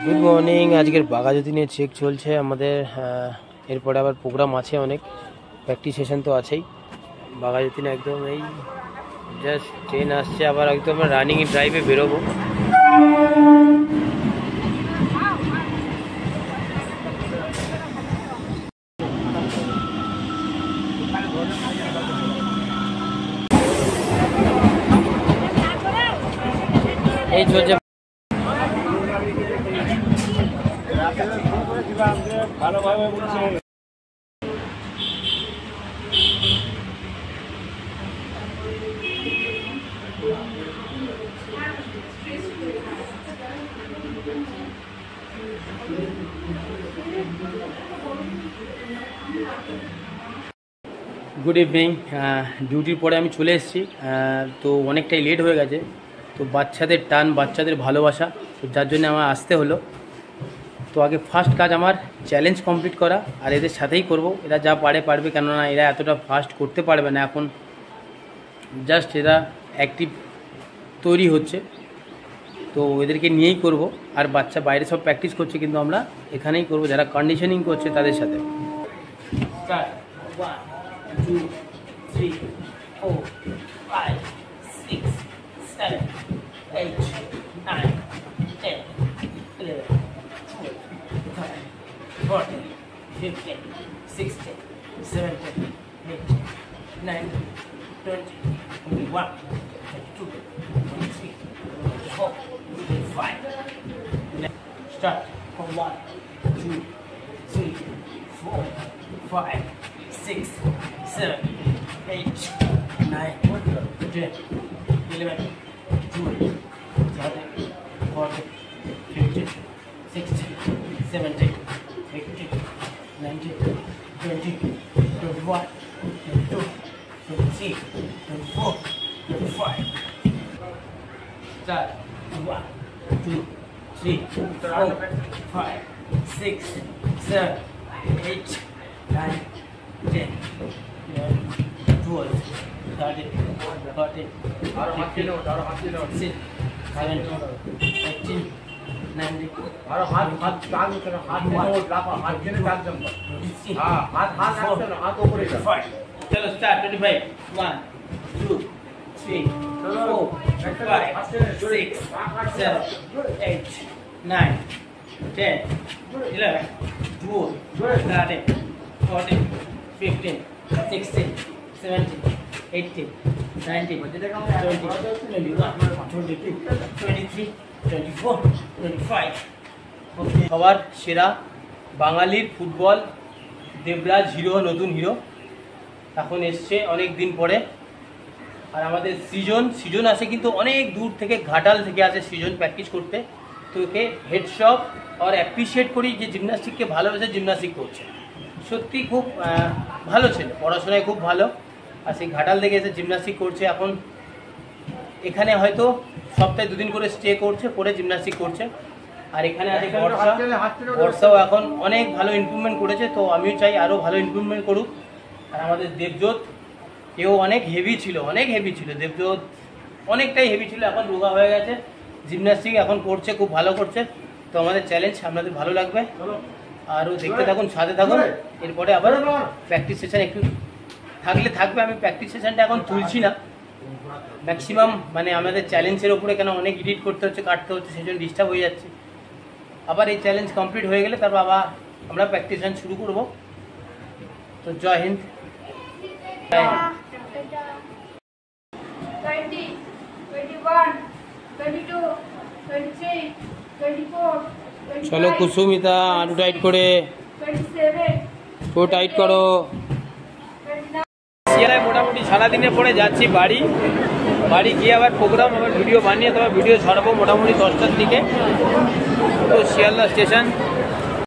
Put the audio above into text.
Good morning. আজকের বাঘাযতীনের check চলছে আমাদের। এরপরে আবার প্রোগ্রাম আছে, অনেক প্র্যাকটিস সেশন তো আছেই। বাঘাযতীনে একদম এই জাস্ট ট্রেন আসছে, আবার একদম রানিং ড্রাইভে বেরোবো। এই চলছে। ভালোভাবে বলছে গুড ইভিনিং। ডিউটির পরে আমি চলে এসেছি, তো অনেকটাই লেট হয়ে গেছে। তো বাচ্চাদের টান, বাচ্চাদের ভালোবাসা, তো যার জন্য আমার আসতে হলো। তো আগে ফার্স্ট কাজ আমার চ্যালেঞ্জ কমপ্লিট করা, আর এদের সাথেই করব। এরা যা পারবে, কেননা এরা এতটা ফাস্ট করতে পারবে না এখন, জাস্ট এরা অ্যাক্টিভ তৈরি হচ্ছে, তো এদেরকে নিয়েই করব। আর বাচ্চা বাইরে সব প্র্যাকটিস করছে, কিন্তু আমরা এখানেই করব যারা কন্ডিশনিং করছে তাদের সাথে। স্টার্ট। 1 2 3 4 5 6 7 8 9 10 11 12 13 14 15 16 17 18 19 20 21 22 23 24 25. Start from 1 2 3 4 5 6 7 8 9 10 11 12 13 14 15 16 17 18 19 20 21 22 23 24 25. Start. 1 2 3 4 5 6 7 8 9 10 11 12 13 14 15 16 17 18 19 चलो स्टार्ट 25 1 2 3 4 5 6 7 8 9 10 11 12 13 14 15 16 17 18 19 20 21 22 23 24 25. সবার সেরা বাঙালির ফুটবল দেবরাজ হিরো, নতুন হিরো এখন এসছে অনেক দিন পরে। আর আমাদের সৃজন আসে কিন্তু অনেক দূর থেকে, ঘাটাল থেকে আসে সৃজন প্র্যাকটিস করতে। তো একে হেডশপ আর অ্যাপ্রিসিয়েট করি যে জিমনাস্টিককে ভালোবেসে জিমনাস্টিক করছে। সত্যি খুব ভালো ছেলে, পড়াশোনায় খুব ভালো। আর সেই ঘাটাল থেকে এসে জিমনাস্টিক করছে। এখন এখানে হয়তো সপ্তাহে 2 দিন করে স্টে করছে, করে জিমনাস্টিক করছে। আর এখানে আছে বর্ষাও এখন অনেক ভালো ইমপ্রুভমেন্ট করেছে। তো আমিও চাই আরও ভালো ইমপ্রুভমেন্ট করুক। আর আমাদের দেবজ্যোৎ, এও অনেক হেভি ছিল, দেবজ্যোৎ অনেকটাই হেভি ছিল, এখন রোগা হয়ে গেছে। জিমনাস্টিক এখন করছে, খুব ভালো করছে। তো আমাদের চ্যালেঞ্জ আপনাদের ভালো লাগবে, আরও দেখতে থাকুন, সাথে থাকুন। এরপরে আবার প্র্যাকটিস সেশন একটু থাকবে। আমি প্র্যাকটিস সেশনটা এখন তুলছি না ম্যাক্সিমাম, মানে আমাদের চ্যালেঞ্জের ওপরে, কেন অনেক এডিট করতে হচ্ছে, কাটতে হচ্ছে, সেই জন্য ডিস্টার্ব হয়ে যাচ্ছে। আবার এই চ্যালেঞ্জ কমপ্লিট হয়ে গেলে তারপর আবার আমরা প্র্যাকটিস সেশন শুরু করব। তো জয় হিন্দ। 20, 21, 22, 23, 24, 25, চলো কুসুমিতা, আরো টাইট করে, 27, তো টাইট করো। শিয়ালায় মোটামুটি সারাদিনের পরে যাচ্ছি বাড়ি গিয়ে আবার প্রোগ্রাম, আবার ভিডিও বানিয়ে, তোমার ভিডিও ছাড়বো মোটামুটি 10টার দিকে। তো শিয়ালদা স্টেশন